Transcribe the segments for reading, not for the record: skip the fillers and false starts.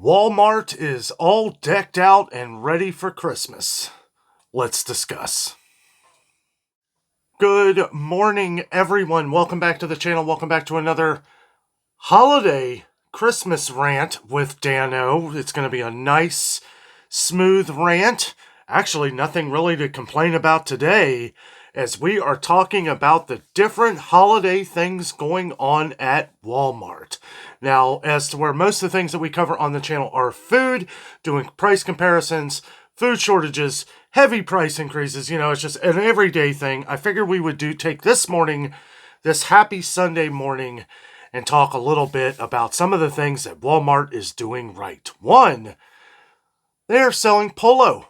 Walmart is all decked out and ready for Christmas. Let's discuss. Good morning, everyone. Welcome back to the channel. Welcome back to another holiday Christmas rant with Danno. It's going to be a nice, smooth rant. Actually, nothing really to complain about today, as we are talking about the different holiday things going on at Walmart. Now, as to where most of the things that we cover on the channel are food, doing price comparisons, food shortages, heavy price increases, it's just an everyday thing. I figured we would take this morning, this happy Sunday morning, and talk a little bit about some of the things that Walmart is doing right. One, they're selling polo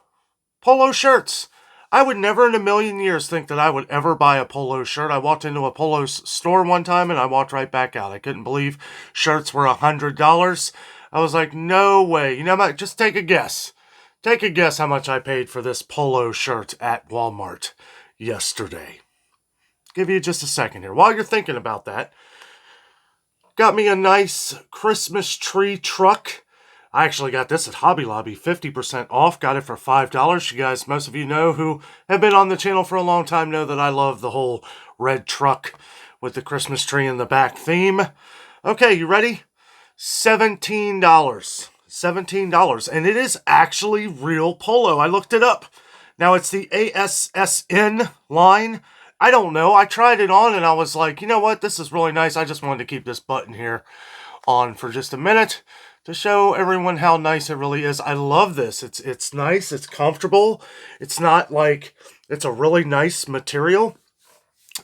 shirts. I would never in a million years think that I would ever buy a polo shirt. I walked into a polo store one time and I walked right back out. I couldn't believe shirts were $100. I was like, no way. Just take a guess. Take a guess how much I paid for this polo shirt at Walmart yesterday. Give you just a second here. While you're thinking about that, got me a nice Christmas tree truck. I actually got this at Hobby Lobby, 50% off. Got it for $5. You guys, most of you know who have been on the channel for a long time know that I love the whole red truck with the Christmas tree in the back theme. Okay, you ready? $17. $17. And it is actually real polo. I looked it up. Now, it's the ASSN line. I don't know. I tried it on and I was like, you know what? This is really nice. I just wanted to keep this button here on for just a minute to show everyone how nice it really is. I love this. It's nice. It's comfortable. It's not like, it's a really nice material.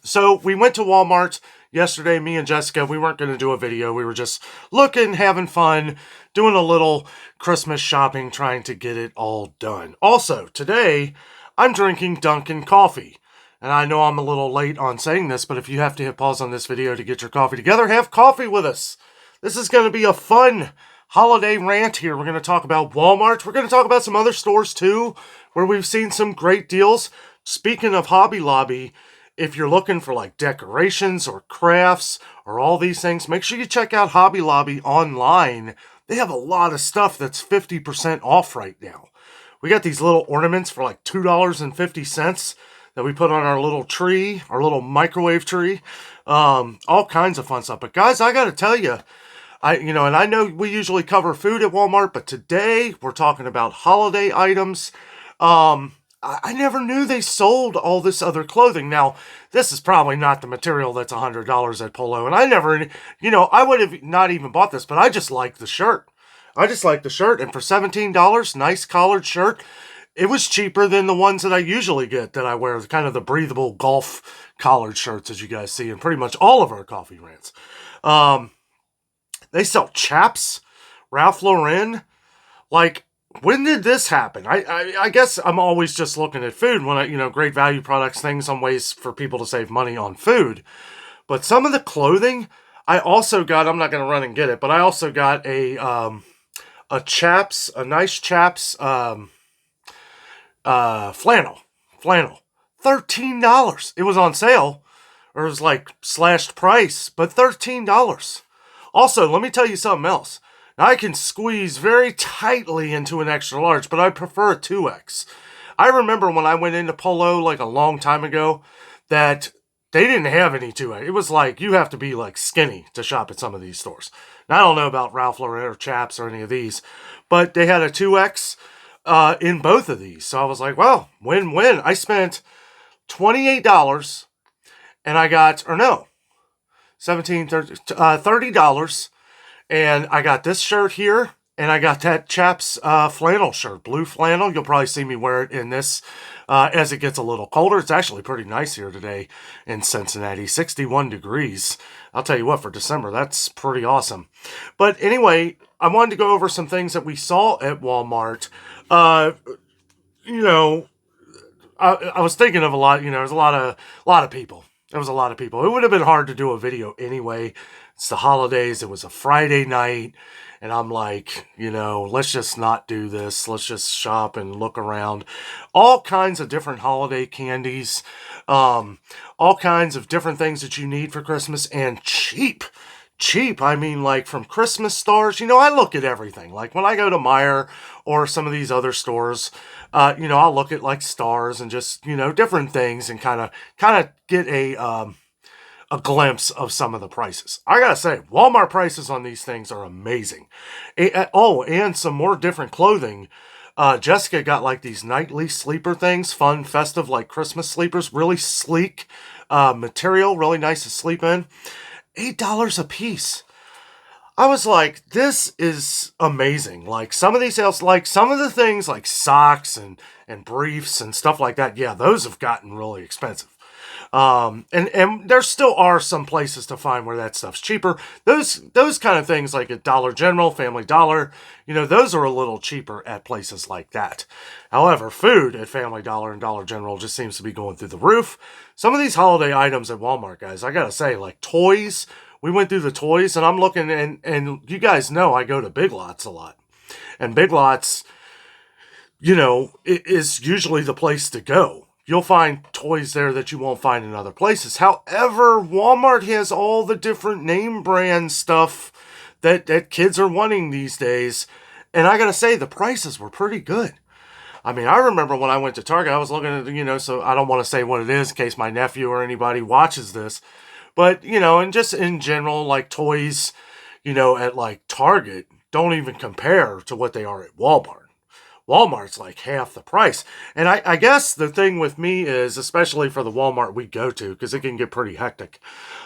So we went to Walmart yesterday, me and Jessica. We weren't going to do a video. We were just looking, having fun, doing a little Christmas shopping, trying to get it all done. Also, today, I'm drinking Dunkin' coffee. And I know I'm a little late on saying this, but if you have to hit pause on this video to get your coffee together, have coffee with us. This is going to be a fun holiday rant here. We're going to talk about Walmart. We're going to talk about some other stores too, where we've seen some great deals. Speaking of Hobby Lobby, if you're looking for like decorations or crafts or all these things, make sure you check out Hobby Lobby online. They have a lot of stuff that's 50% off right now. We got these little ornaments for like $2.50 that we put on our little tree, our little microwave tree. All kinds of fun stuff. But guys, I got to tell you, and I know we usually cover food at Walmart, but today we're talking about holiday items. I never knew they sold all this other clothing. Now, this is probably not the material that's $100 at Polo, and I never, I would have not even bought this, but I just like the shirt. I just like the shirt, and for $17, nice collared shirt. It was cheaper than the ones that I usually get that I wear, kind of the breathable golf collared shirts, as you guys see in pretty much all of our coffee rants. They sell chaps, Ralph Lauren. Like, when did this happen? I guess I'm always just looking at food when great value products, things, some ways for people to save money on food. But some of the clothing, I also got, I'm not going to run and get it, but I also got a nice chaps, flannel. $13. It was on sale, or it was like slashed price, but $13. Also, let me tell you something else. Now, I can squeeze very tightly into an extra large, but I prefer a 2X. I remember when I went into Polo like a long time ago that they didn't have any 2X. It was like you have to be like skinny to shop at some of these stores. Now, I don't know about Ralph Lauren or Chaps or any of these, but they had a 2X in both of these. So I was like, well, win-win. I spent $28 and I got, or no, $30, and I got this shirt here, and I got that Chaps flannel shirt, blue flannel. You'll probably see me wear it in this as it gets a little colder. It's actually pretty nice here today in Cincinnati, 61 degrees. I'll tell you what, for December, that's pretty awesome. But anyway, I wanted to go over some things that we saw at Walmart. I was thinking of a lot, there's a lot of people. There was a lot of people. It would have been hard to do a video anyway. It's the holidays. It was a Friday night. And I'm like, let's just not do this. Let's just shop and look around. All kinds of different holiday candies. All kinds of different things that you need for Christmas. And cheap. cheap. I mean, like from Christmas stores, I look at everything. Like when I go to Meijer or some of these other stores, I'll look at like stars and just, different things and kind of get a glimpse of some of the prices. I gotta say, Walmart prices on these things are amazing. Oh, and some more different clothing. Jessica got like these nightly sleeper things, fun, festive, like Christmas sleepers, really sleek material, really nice to sleep in. $8 a piece. I was like, this is amazing. Like some of these sales, like some of the things like socks and briefs and stuff like that, yeah, those have gotten really expensive. And there still are some places to find where that stuff's cheaper. Those kind of things like at Dollar General, Family Dollar, those are a little cheaper at places like that. However, food at Family Dollar and Dollar General just seems to be going through the roof. Some of these holiday items at Walmart, guys, I gotta say, like toys. We went through the toys, and I'm looking, and you guys know I go to Big Lots a lot, and Big Lots, it is usually the place to go. You'll find toys there that you won't find in other places. However, Walmart has all the different name brand stuff that kids are wanting these days. And I gotta say, the prices were pretty good. I mean, I remember when I went to Target, I was looking at, so I don't want to say what it is in case my nephew or anybody watches this. But, and just in general, like toys, at like Target don't even compare to what they are at Walmart. Walmart's like half the price. And I guess the thing with me is, especially for the Walmart we go to, because it can get pretty hectic,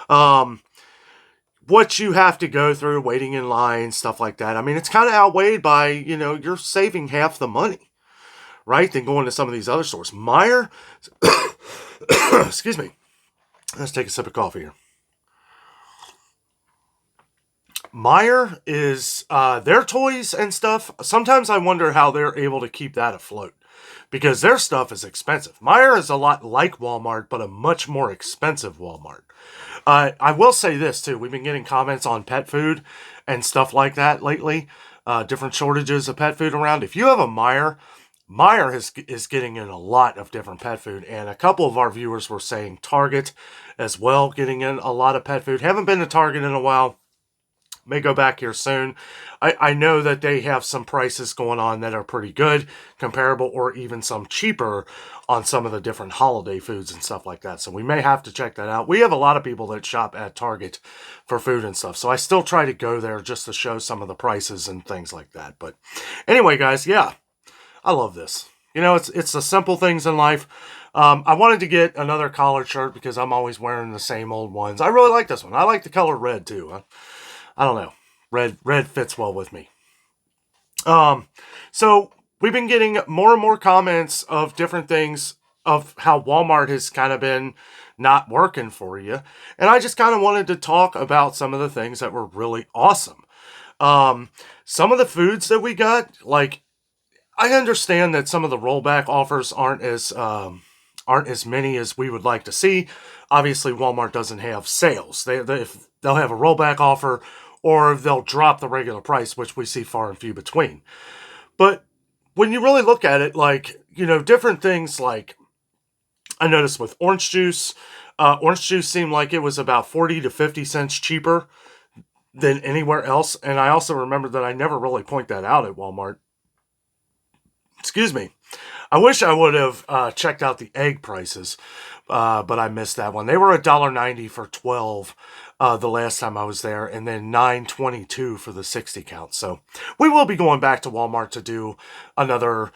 what you have to go through, waiting in line, stuff like that. I mean, it's kind of outweighed by, you're saving half the money, right? Than going to some of these other stores. Meijer, excuse me. Let's take a sip of coffee here. Meijer is their toys and stuff. Sometimes I wonder how they're able to keep that afloat because their stuff is expensive. Meijer is a lot like Walmart, but a much more expensive Walmart. I will say this too. We've been getting comments on pet food and stuff like that lately. Different shortages of pet food around. If you have a Meijer is getting in a lot of different pet food. And a couple of our viewers were saying Target as well, getting in a lot of pet food. Haven't been to Target in a while. May go back here soon. I know that they have some prices going on that are pretty good, comparable, or even some cheaper on some of the different holiday foods and stuff like that. So we may have to check that out. We have a lot of people that shop at Target for food and stuff. So I still try to go there just to show some of the prices and things like that. But anyway, guys, yeah, I love this. It's the simple things in life. I wanted to get another collared shirt because I'm always wearing the same old ones. I really like this one. I like the color red too. I don't know. Red fits well with me. So we've been getting more and more comments of different things of how Walmart has kind of been not working for you. And I just kind of wanted to talk about some of the things that were really awesome. Some of the foods that we got, like, I understand that some of the rollback offers aren't as many as we would like to see. Obviously, Walmart doesn't have sales. They'll have a rollback offer, or they'll drop the regular price, which we see far and few between. But when you really look at it, like, different things, like I noticed with orange juice seemed like it was about 40 to 50 cents cheaper than anywhere else. And I also remember that I never really point that out at Walmart. Excuse me. I wish I would have checked out the egg prices, but I missed that one. They were $1.90 for 12 the last time I was there, and then $9.22 for the 60 count. So we will be going back to Walmart to do another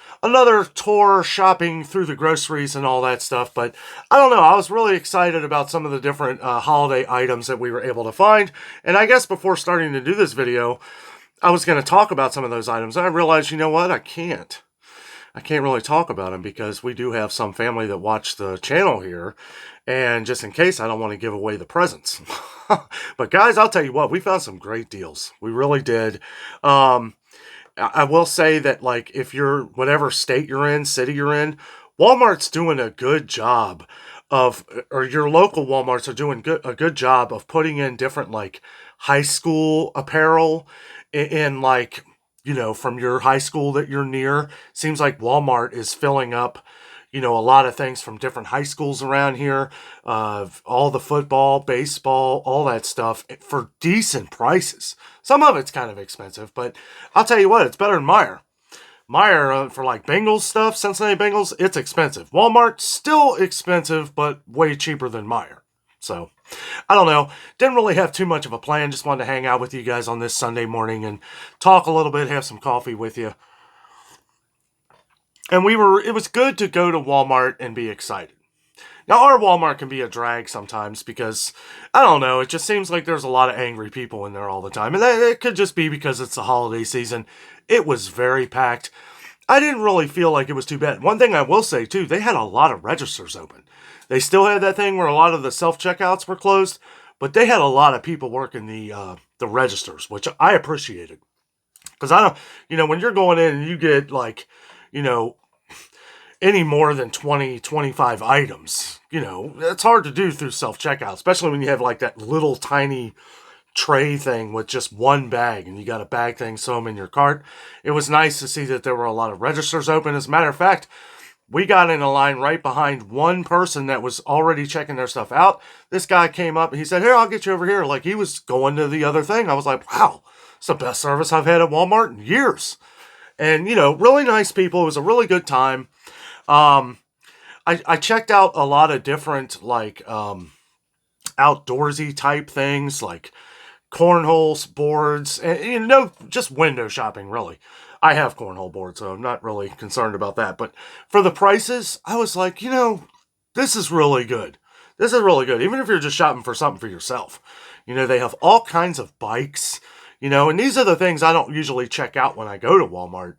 tour, shopping through the groceries and all that stuff. But I don't know. I was really excited about some of the different holiday items that we were able to find. And I guess before starting to do this video, I was going to talk about some of those items. And I realized, you know what? I can't really talk about them because we do have some family that watch the channel here. And just in case, I don't want to give away the presents. But guys, I'll tell you what, we found some great deals. We really did. I will say that, like, if you're whatever state you're in, city you're in, Walmart's doing a good job or your local Walmarts are doing a good job of putting in different, like, high school apparel in like, from your high school that you're near. Seems like Walmart is filling up, a lot of things from different high schools around here, all the football, baseball, all that stuff for decent prices. Some of it's kind of expensive, but I'll tell you what, it's better than Meijer. Meijer, for like Bengals stuff, Cincinnati Bengals, it's expensive. Walmart, still expensive, but way cheaper than Meijer. So, I don't know. Didn't really have too much of a plan. Just wanted to hang out with you guys on this Sunday morning and talk a little bit, have some coffee with you. And it was good to go to Walmart and be excited. Now, our Walmart can be a drag sometimes because, I don't know, it just seems like there's a lot of angry people in there all the time. And it could just be because it's the holiday season. It was very packed. I didn't really feel like it was too bad. One thing I will say, too, they had a lot of registers open. They still had that thing where a lot of the self-checkouts were closed, but they had a lot of people working the registers, which I appreciated. Because I don't, when you're going in and you get like, you know, any more than 20, 25 items, it's hard to do through self-checkout, especially when you have like that little tiny tray thing with just one bag and you got to bag things, throw them in your cart. It was nice to see that there were a lot of registers open. As a matter of fact, we got in a line right behind one person that was already checking their stuff out. This guy came up and he said, "Here, I'll get you over here." Like he was going to the other thing. I was like, wow, it's the best service I've had at Walmart in years. And, really nice people. It was a really good time. I checked out a lot of different, like, outdoorsy type things, like cornhole boards, and, just window shopping, really. I have cornhole boards, so I'm not really concerned about that. But for the prices, I was like, this is really good. This is really good. Even if you're just shopping for something for yourself. They have all kinds of bikes, and these are the things I don't usually check out when I go to Walmart.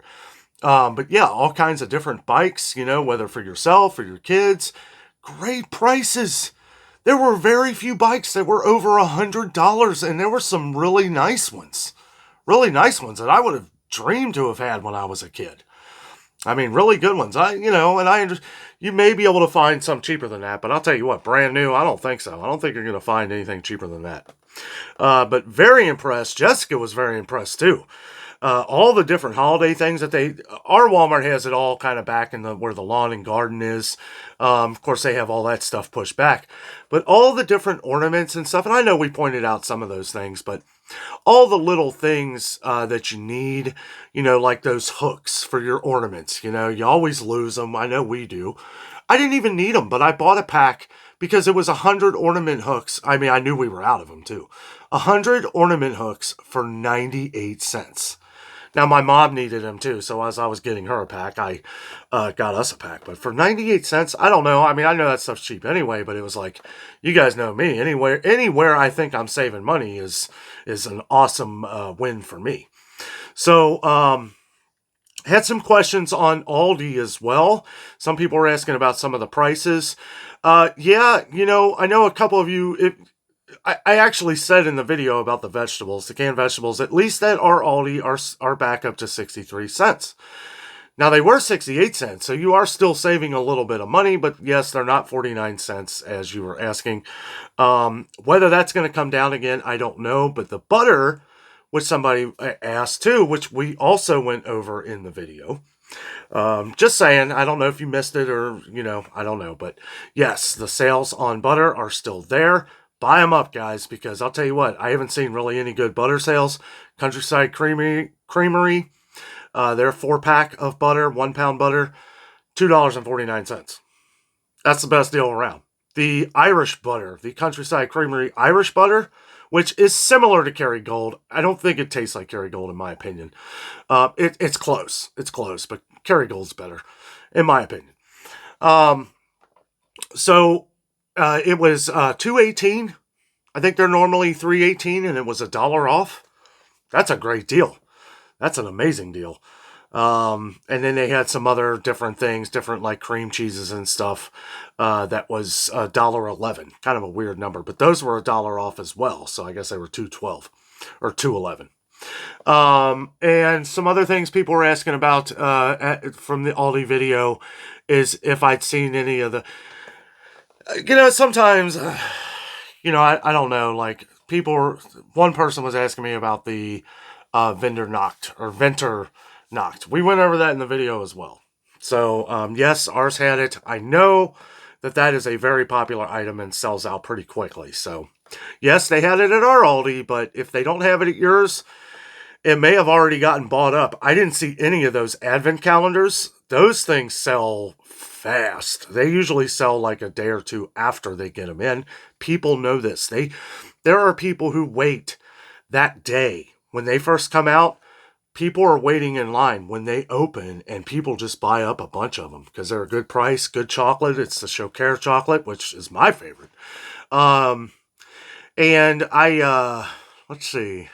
But yeah, all kinds of different bikes, whether for yourself or your kids. Great prices. There were very few bikes that were over $100, and there were some really nice ones. Really nice ones that I would have dreamed to have had when I was a kid. I mean, really good ones. You may be able to find some cheaper than that, but I'll tell you what, brand new, I don't think so. I don't think you're going to find anything cheaper than that. But very impressed. Jessica was very impressed too. All the different holiday things that our Walmart has it all kind of back in where the lawn and garden is. Of course, they have all that stuff pushed back, but all the different ornaments and stuff. And I know we pointed out some of those things, but all the little things that you need, like those hooks for your ornaments, you always lose them. I know we do. I didn't even need them, but I bought a pack because it was 100 ornament hooks. I mean, I knew we were out of them too. 100 ornament hooks for 98 cents. Now, my mom needed them too, so as I was getting her a pack, I got us a pack. But for 98 cents, I don't know. I mean, I know that stuff's cheap anyway, but it was like, you guys know me. Anywhere I think I'm saving money is an awesome win for me. So, had some questions on Aldi as well. Some people were asking about some of the prices. Yeah, I know a couple of you... I actually said in the video about the vegetables, the canned vegetables, at least at our Aldi are back up to 63 cents. Now, they were 68 cents, so you are still saving a little bit of money, but yes, they're not 49 cents as you were asking. Whether that's going to come down again, I don't know, but the butter, which somebody asked too, which we also went over in the video. Just saying, I don't know if you missed it or, I don't know, but yes, the sales on butter are still there. Buy them up, guys, because I'll tell you what, I haven't seen really any good butter sales. Countryside Creamery, their 4-pack of butter, 1 pound butter, $2.49. That's the best deal around. The Irish butter, the Countryside Creamery Irish butter, which is similar to Kerrygold. I don't think it tastes like Kerrygold, in my opinion. It's close. It's close, but Kerrygold's better, in my opinion. It was $2.18. I think they're normally $3.18, and it was $1 off. That's a great deal. That's an amazing deal. And then they had some other different things, different like cream cheeses and stuff. That was $1.11. Kind of a weird number, but those were $1 off as well. So I guess they were $2.12 or $2.11. And some other things people were asking about from the Aldi video is if I'd seen any of the... sometimes, I don't know, like one person was asking me about the Venter Knocked. We went over that in the video as well. So, yes, ours had it. I know that that is a very popular item and sells out pretty quickly. So, yes, they had it at our Aldi, but if they don't have it at yours, it may have already gotten bought up. I didn't see any of those advent calendars. Those things sell fast. They usually sell like a day or two after they get them in. People know this. There are people who wait that day when they first come out. People are waiting in line when they open, and people just buy up a bunch of them because they're a good price, good chocolate. It's the Chocaire chocolate, which is my favorite. Um, and let's see,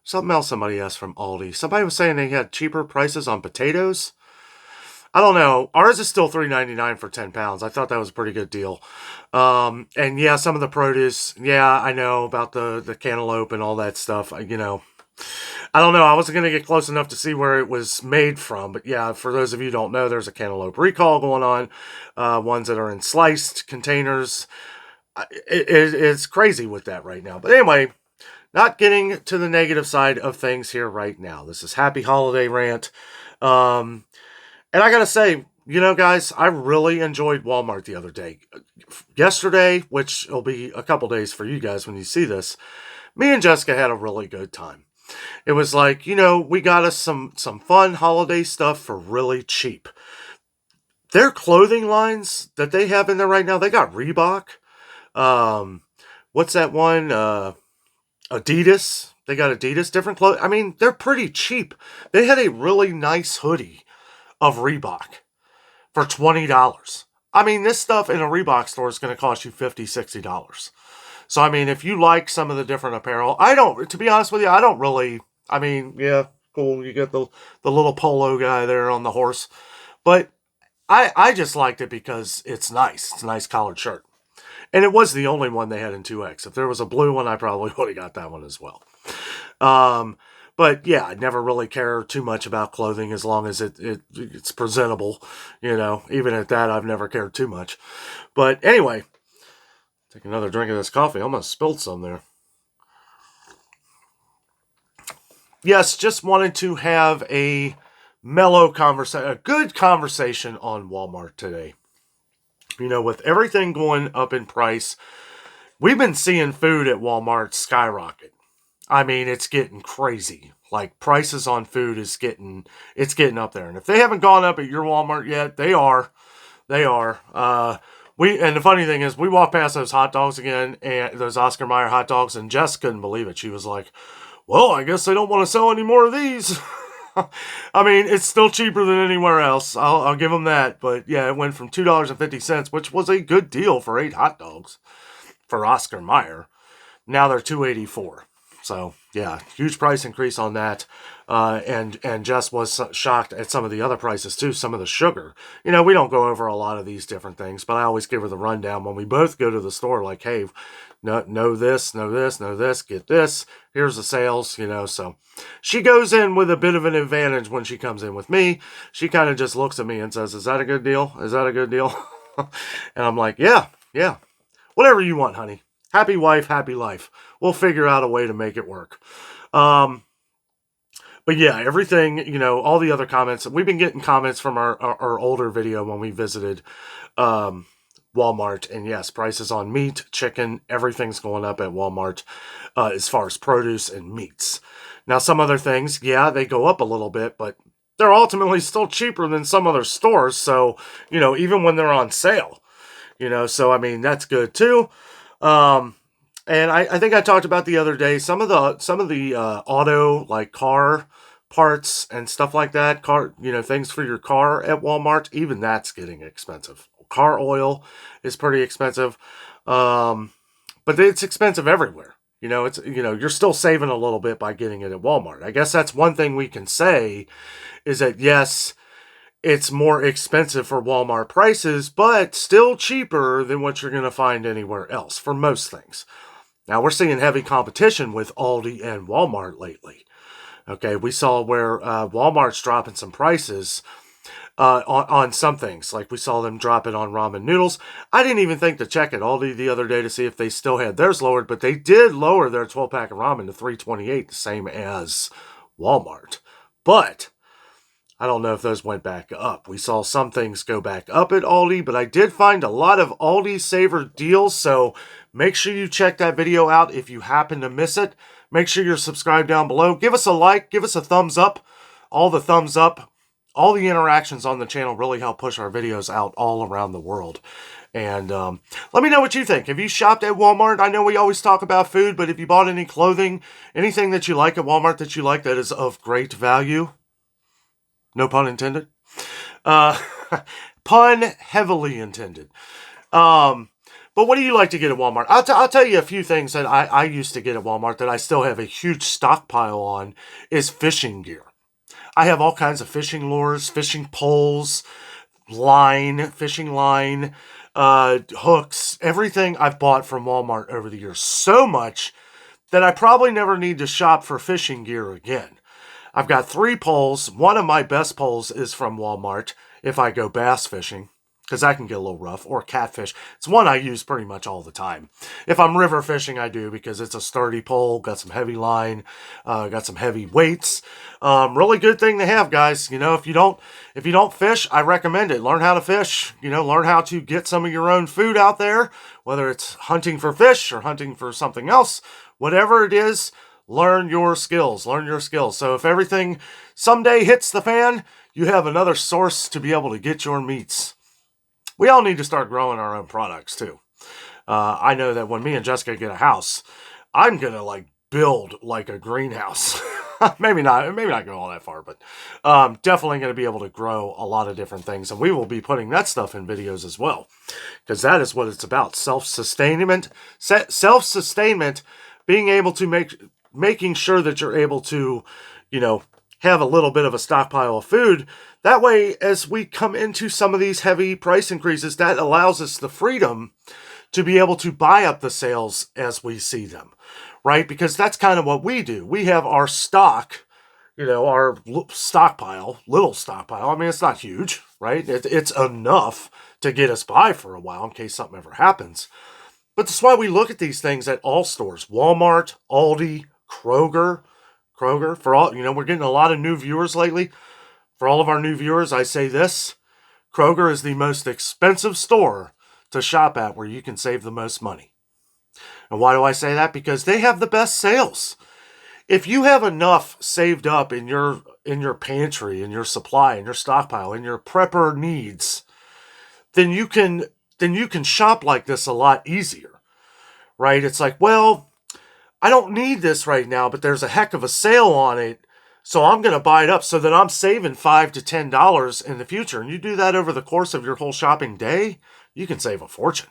something else somebody asked from Aldi. Somebody was saying they had cheaper prices on potatoes. I don't know. Ours is still $3.99 for 10 pounds. I thought that was a pretty good deal. And yeah, some of the produce. Yeah, I know about the cantaloupe and all that stuff. I don't know. I wasn't going to get close enough to see where it was made from. But yeah, for those of you who don't know, there's a cantaloupe recall going on. Ones that are in sliced containers. It's crazy with that right now. But anyway, not getting to the negative side of things here right now. This is Happy Holiday Rant. And I got to say, guys, I really enjoyed Walmart the other day. Yesterday, which will be a couple days for you guys when you see this, me and Jessica had a really good time. It was like, we got us some fun holiday stuff for really cheap. Their clothing lines that they have in there right now, they got Reebok. What's that one? Adidas. They got Adidas, different clothes. I mean, they're pretty cheap. They had a really nice hoodie of Reebok for $20. I mean, this stuff in a Reebok store is going to cost you $50, $60. So, I mean, if you like some of the different apparel, to be honest with you, I don't really, I mean, yeah, cool. You get the little polo guy there on the horse. But I just liked it because it's nice. It's a nice collared shirt. And it was the only one they had in 2X. If there was a blue one, I probably would have got that one as well. But yeah, I never really care too much about clothing as long as it's presentable. Even at that, I've never cared too much. But anyway, take another drink of this coffee. I almost spilled some there. Yes, just wanted to have a mellow conversation, a good conversation on Walmart today. With everything going up in price, we've been seeing food at Walmart skyrocket. I mean, it's getting crazy. Like, prices on food it's getting up there. And if they haven't gone up at your Walmart yet, they are. They are. And the funny thing is, we walked past those hot dogs again, and those Oscar Mayer hot dogs, and Jess couldn't believe it. She was like, well, I guess they don't want to sell any more of these. I mean, it's still cheaper than anywhere else. I'll give them that. But yeah, it went from $2.50, which was a good deal for 8 hot dogs for Oscar Mayer. Now they're $2.84. So yeah, huge price increase on that. And Jess was shocked at some of the other prices too. Some of the sugar. We don't go over a lot of these different things, but I always give her the rundown when we both go to the store. Like, hey, know this, get this. Here's the sales. So she goes in with a bit of an advantage when she comes in with me. She kind of just looks at me and says, "Is that a good deal? Is that a good deal?" And I'm like, "Yeah, whatever you want, honey. Happy wife, happy life. We'll figure out a way to make it work." But yeah, everything, all the other comments. We've been getting comments from our older video when we visited Walmart. And yes, prices on meat, chicken, everything's going up at Walmart as far as produce and meats. Now, some other things, yeah, they go up a little bit, but they're ultimately still cheaper than some other stores. So, even when they're on sale, so I mean, that's good too. And I think I talked about the other day, some of the auto, like car parts and stuff like that, things for your car at Walmart, even that's getting expensive. Car oil is pretty expensive. But it's expensive everywhere. You're still saving a little bit by getting it at Walmart. I guess that's one thing we can say is that yes, it's more expensive for Walmart prices, but still cheaper than what you're going to find anywhere else for most things. Now, we're seeing heavy competition with Aldi and Walmart lately. Okay, we saw where Walmart's dropping some prices on some things. Like we saw them drop it on ramen noodles. I didn't even think to check at Aldi the other day to see if they still had theirs lowered, but they did lower their 12-pack of ramen to $3.28, the same as Walmart. But I don't know if those went back up. We saw some things go back up at Aldi, but I did find a lot of Aldi Saver deals, so make sure you check that video out if you happen to miss it. Make sure you're subscribed down below. Give us a like, give us a thumbs up. All the thumbs up, all the interactions on the channel really help push our videos out all around the world. And let me know what you think. Have you shopped at Walmart? I know we always talk about food, but have you bought any clothing, anything that you like at Walmart that you like that is of great value? No pun intended. Pun heavily intended. But what do you like to get at Walmart? I'll tell you a few things that I used to get at Walmart that I still have a huge stockpile on is fishing gear. I have all kinds of fishing lures, fishing poles, fishing line, hooks, everything I've bought from Walmart over the years. So much that I probably never need to shop for fishing gear again. I've got 3 poles. One of my best poles is from Walmart if I go bass fishing, because that can get a little rough, or catfish. It's one I use pretty much all the time. If I'm river fishing, I do, because it's a sturdy pole, got some heavy line, got some heavy weights. Really good thing to have, guys. You know, if you don't fish, I recommend it. Learn how to fish. You know, learn how to get some of your own food out there, whether it's hunting for fish or hunting for something else, whatever it is. Learn your skills. Learn your skills. So if everything someday hits the fan, you have another source to be able to get your meats. We all need to start growing our own products too. I know that when me and Jessica get a house, I'm going to build like a greenhouse. maybe not go all that far, but definitely going to be able to grow a lot of different things. And we will be putting that stuff in videos as well, because that is what it's about. Self-sustainment, being able to making sure that you're able to, you know, have a little bit of a stockpile of food. That way, as we come into some of these heavy price increases, that allows us the freedom to be able to buy up the sales as we see them, right? Because that's kind of what we do. We have our stock, you know, our little stockpile. I mean, it's not huge, right? It's enough to get us by for a while in case something ever happens. But that's why we look at these things at all stores: Walmart, Aldi, Kroger. For all, you know, we're getting a lot of new viewers lately. For all of our new viewers, I say this: Kroger is the most expensive store to shop at, where you can save the most money. And why do I say that? Because they have the best sales. If you have enough saved up in your pantry, in your supply, in your stockpile, in your prepper needs, then you can shop like this a lot easier, right? It's like, well, I don't need this right now, but there's a heck of a sale on it, so I'm going to buy it up so that I'm saving $5 to $10 in the future. And you do that over the course of your whole shopping day, you can save a fortune.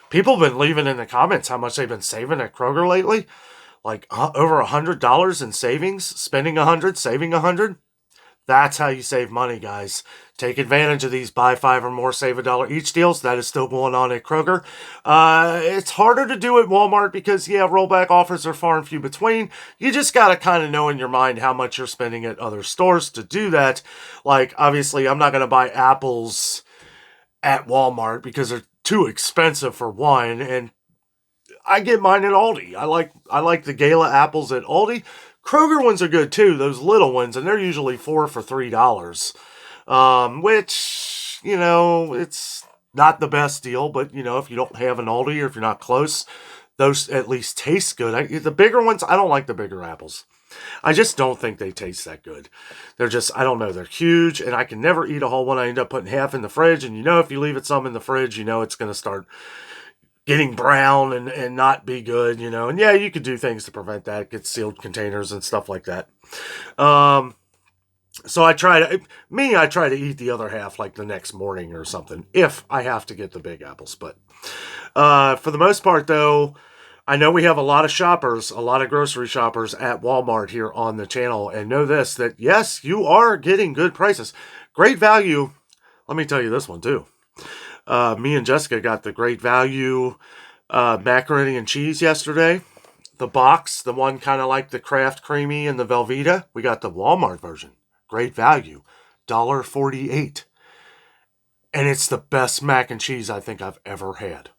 People have been leaving in the comments how much they've been saving at Kroger lately. Like over $100 in savings, spending $100, saving $100. That's how you save money, guys. Take advantage of these buy 5 or more, save $1 each deals. That is still going on at Kroger. It's harder to do at Walmart because, yeah, rollback offers are far and few between. You just got to kind of know in your mind how much you're spending at other stores to do that. Like, obviously, I'm not going to buy apples at Walmart because they're too expensive for one, and I get mine at Aldi. I like the Gala apples at Aldi. Kroger ones are good too, those little ones, and they're usually 4 for $3. Which, you know, it's not the best deal, but, you know, if you don't have an Aldi or if you're not close, those at least taste good. The bigger ones, I don't like the bigger apples. I just don't think they taste that good. They're just, I don't know, they're huge, and I can never eat a whole one. I end up putting half in the fridge, and you know, if you leave it some in the fridge, you know it's going to start getting brown and not be good, you know. And yeah, you could do things to prevent that, get sealed containers and stuff like that. So I try to eat the other half like the next morning or something, if I have to get the big apples. But for the most part, though, I know we have a lot of shoppers, a lot of grocery shoppers at Walmart here on the channel, and know this, that yes, you are getting good prices. Great value. Let me tell you this one too. Me and Jessica got the Great Value macaroni and cheese yesterday. The box, the one kind of like the Kraft Creamy and the Velveeta. We got the Walmart version. Great Value. $1.48. And it's the best mac and cheese I think I've ever had.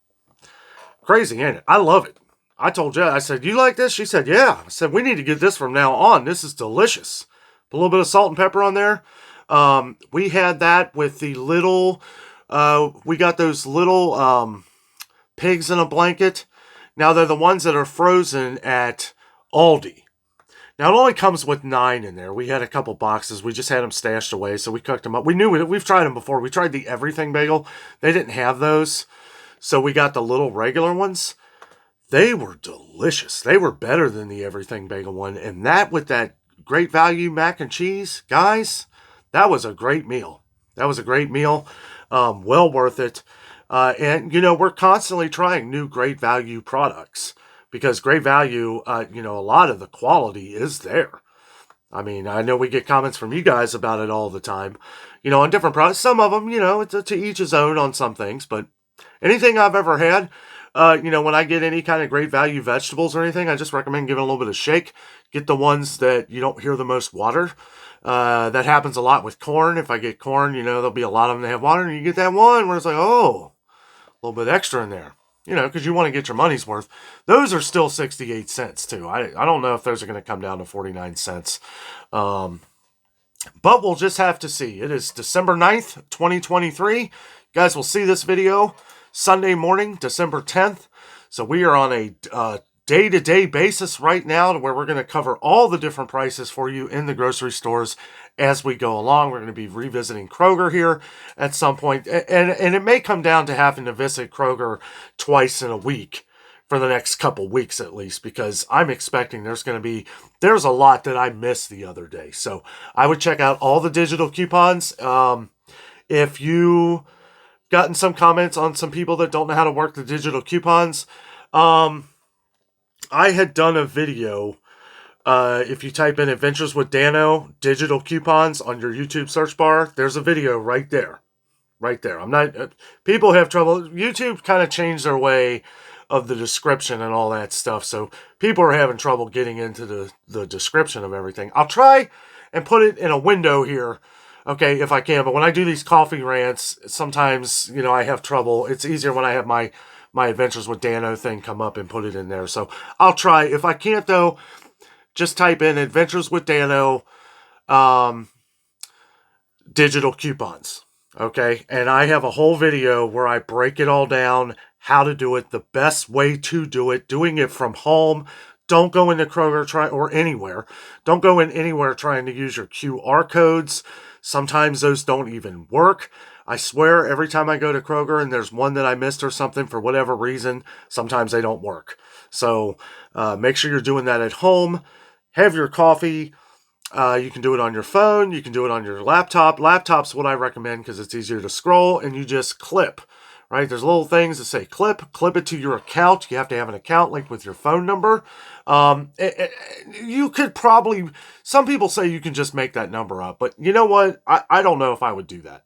Crazy, ain't it? I love it. I told Jess, I said, you like this? She said, yeah. I said, we need to get this from now on. This is delicious. Put a little bit of salt and pepper on there. We had that with the little, we got those little pigs in a blanket. Now they're the ones that are frozen at Aldi. Now it only comes with 9 in there. We had a couple boxes. We just had them stashed away, so we cooked them up. We knew it. We've tried them before. We tried the everything bagel. They didn't have those, so we got the little regular ones. They were delicious. They were better than the everything bagel one. And that with that great value mac and cheese, guys, that was a great meal. That was a great meal. Well worth it. And, we're constantly trying new great value products because great value, a lot of the quality is there. I mean, I know we get comments from you guys about it all the time, on different products. Some of them, it's to each his own on some things, but anything I've ever had, when I get any kind of great value vegetables or anything, I just recommend giving a little bit of shake. Get the ones that you don't hear the most water. That happens a lot with corn. If I get corn, there'll be a lot of them that have water, and you get that one where it's like, oh, a little bit extra in there. Because you want to get your money's worth. Those are still 68 cents, too. I don't know if those are going to come down to 49 cents. But we'll just have to see. It is December 9th, 2023. You guys will see this video Sunday morning, December 10th. So we are on a day-to-day basis right now where we're going to cover all the different prices for you in the grocery stores as we go along. We're going to be revisiting Kroger here at some point. And it may come down to having to visit Kroger twice in a week for the next couple weeks at least, because I'm expecting there's a lot that I missed the other day. So I would check out all the digital coupons. If you gotten some comments on some people that don't know how to work the digital coupons, I had done a video. If you type in Adventures with Danno digital coupons on your YouTube search bar, there's a video right there. People have trouble. YouTube kind of changed their way of the description and all that stuff. So people are having trouble getting into the description of everything. I'll try and put it in a window here, okay, if I can. But when I do these coffee rants, sometimes, I have trouble. It's easier when I have my Adventures with Danno thing come up and put it in there. So I'll try. If I can't, though, just type in Adventures with Danno digital coupons. Okay, and I have a whole video where I break it all down, how to do it, the best way to do it, doing it from home. Don't go into Kroger or anywhere. Don't go in anywhere trying to use your QR codes. Sometimes those don't even work. I swear every time I go to Kroger and there's one that I missed or something for whatever reason, sometimes they don't work. So make sure you're doing that at home. Have your coffee. You can do it on your phone. You can do it on your laptop. Laptop's what I recommend because it's easier to scroll and you just clip, right? There's little things that say clip it to your account. You have to have an account linked with your phone number. You could probably, some people say you can just make that number up, but you know what? I don't know if I would do that.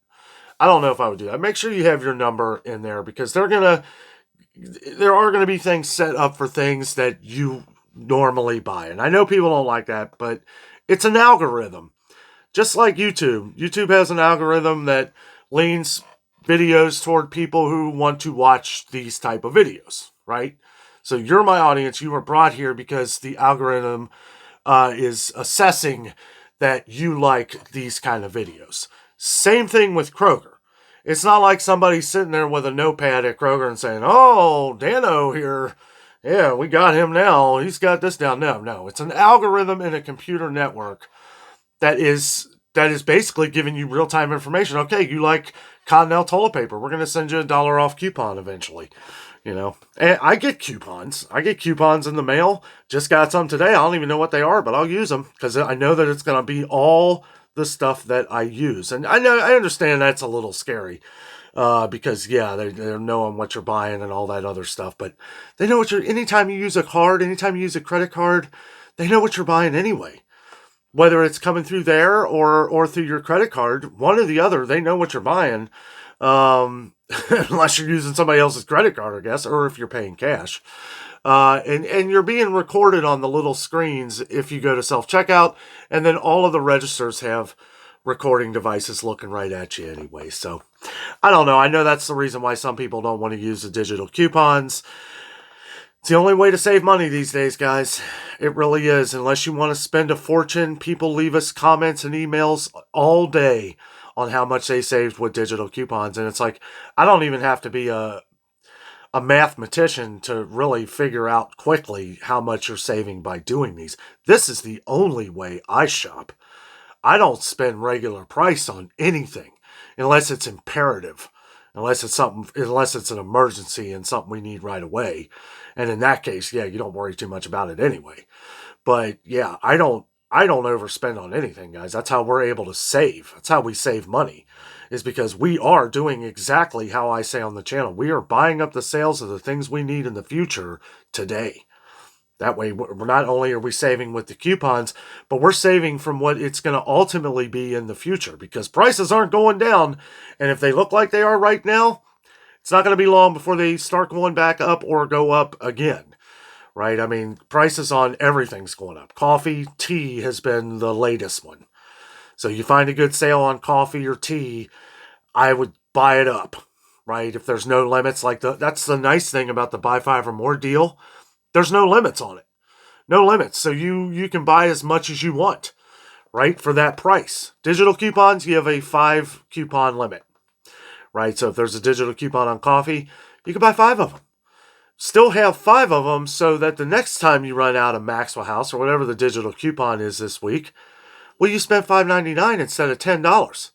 Make sure you have your number in there because there are going to be things set up for things that you normally buy. And I know people don't like that, but it's an algorithm. Just like YouTube. YouTube has an algorithm that leans videos toward people who want to watch these type of videos, right? So you're my audience. You were brought here because the algorithm is assessing that you like these kind of videos. Same thing with Kroger. It's not like somebody sitting there with a notepad at Kroger and saying, oh, Danno here, yeah, we got him now. He's got this down. No. It's an algorithm in a computer network that is basically giving you real-time information. Okay, you like Cottonelle toilet paper. We're going to send you $1 off coupon eventually. And I get coupons. In the mail. Just got some today. I don't even know what they are, but I'll use them because I know that it's going to be all the stuff that I use. And I understand that's a little scary. Because they're knowing what you're buying and all that other stuff, but they know anytime you use a card, anytime you use a credit card, they know what you're buying anyway. Whether it's coming through there or through your credit card, one or the other, they know what you're buying. Unless you're using somebody else's credit card, I guess, or if you're paying cash. And you're being recorded on the little screens if you go to self-checkout, and then all of the registers have recording devices looking right at you anyway. So I don't know. I know that's the reason why some people don't want to use the digital coupons. It's the only way to save money these days, guys. It really is. Unless you want to spend a fortune, people leave us comments and emails all day on how much they saved with digital coupons. And it's like, I don't even have to be a mathematician to really figure out quickly how much you're saving by doing these. This is the only way I shop. I don't spend regular price on anything unless it's imperative. Unless it's an emergency and something we need right away. And in that case, yeah, you don't worry too much about it anyway. But yeah, I don't overspend on anything, guys. That's how we're able to save. That's how we save money, is because we are doing exactly how I say on the channel. We are buying up the sales of the things we need in the future today. That way, we're not only are we saving with the coupons, but we're saving from what it's going to ultimately be in the future, because prices aren't going down. And if they look like they are right now, it's not going to be long before they start going back up or go up again, right? I mean, prices on everything's going up. Coffee, tea has been the latest one. So you find a good sale on coffee or tea, I would buy it up, right? If there's no limits, that's the nice thing about the buy 5 or more deal. There's no limits on it. No limits. So you can buy as much as you want, right, for that price. Digital coupons, you have a 5 coupon limit, right? So if there's a digital coupon on coffee, you can buy 5 of them. Still have 5 of them so that the next time you run out of Maxwell House or whatever the digital coupon is this week, well, you spent $5.99 instead of $10.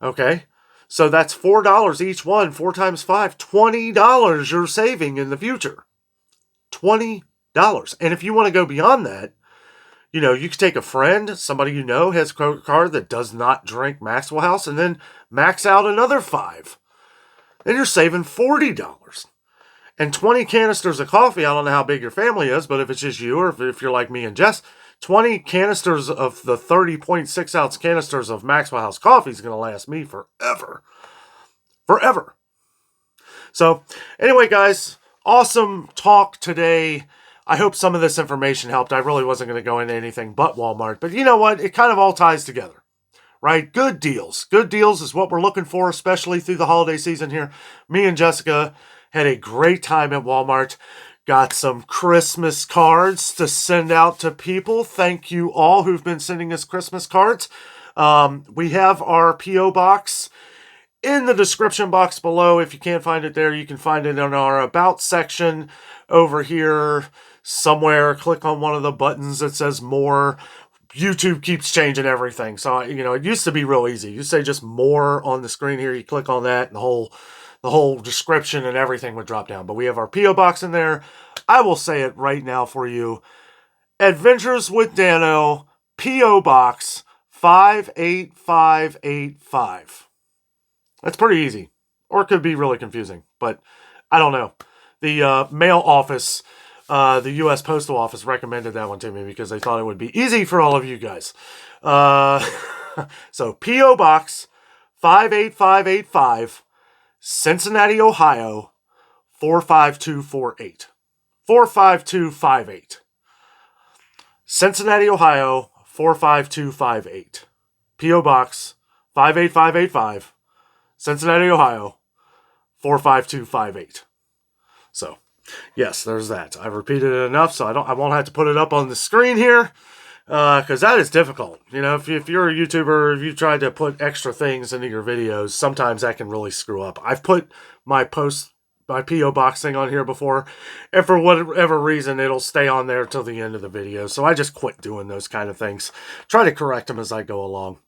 Okay? So that's $4 each one, 4 times 5, $20 you're saving in the future. $20. And if you want to go beyond that, you could take a friend, somebody you know has a credit card that does not drink Maxwell House, and then max out another 5. Then you're saving $40. And 20 canisters of coffee, I don't know how big your family is, but if it's just you or if you're like me and Jess, 20 canisters of the 30.6 ounce canisters of Maxwell House coffee is going to last me forever. Forever. So anyway, guys, awesome talk today. I hope some of this information helped. I really wasn't going to go into anything but Walmart. But you know what? It kind of all ties together, right? Good deals. Good deals is what we're looking for, especially through the holiday season here. Me and Jessica had a great time at Walmart. Got some Christmas cards to send out to people. Thank you all who've been sending us Christmas cards. We have our P.O. box in the description box below. If you can't find it there, you can find it in our About section over here somewhere. Click on one of the buttons that says More. YouTube keeps changing everything. So, it used to be real easy. You say just More on the screen here. You click on that and the whole description and everything would drop down. But we have our P.O. box in there. I will say it right now for you. Adventures with Danno, P.O. Box 58585. That's pretty easy. Or it could be really confusing. But I don't know. The mail office, the U.S. Postal Office recommended that one to me because they thought it would be easy for all of you guys. So P.O. Box 58585. Cincinnati, Ohio, 45248. 45258. Cincinnati, Ohio, 45258. P.O. Box 58585. Cincinnati, Ohio, 45258. So, yes, there's that. I've repeated it enough, so I won't have to put it up on the screen here. Because that is difficult. If you're a YouTuber, if you try to put extra things into your videos, sometimes that can really screw up. I've put my P.O. box thing on here before, and for whatever reason, it'll stay on there till the end of the video. So I just quit doing those kind of things. Try to correct them as I go along.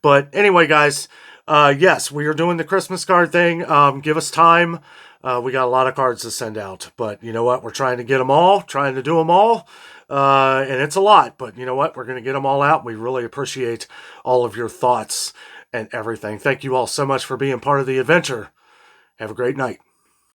But anyway, guys, yes, we are doing the Christmas card thing. Give us time. We got a lot of cards to send out. But you know what? We're trying to get them all, trying to do them all. And it's a lot, but you know what? We're going to get them all out. We really appreciate all of your thoughts and everything. Thank you all so much for being part of the adventure. Have a great night.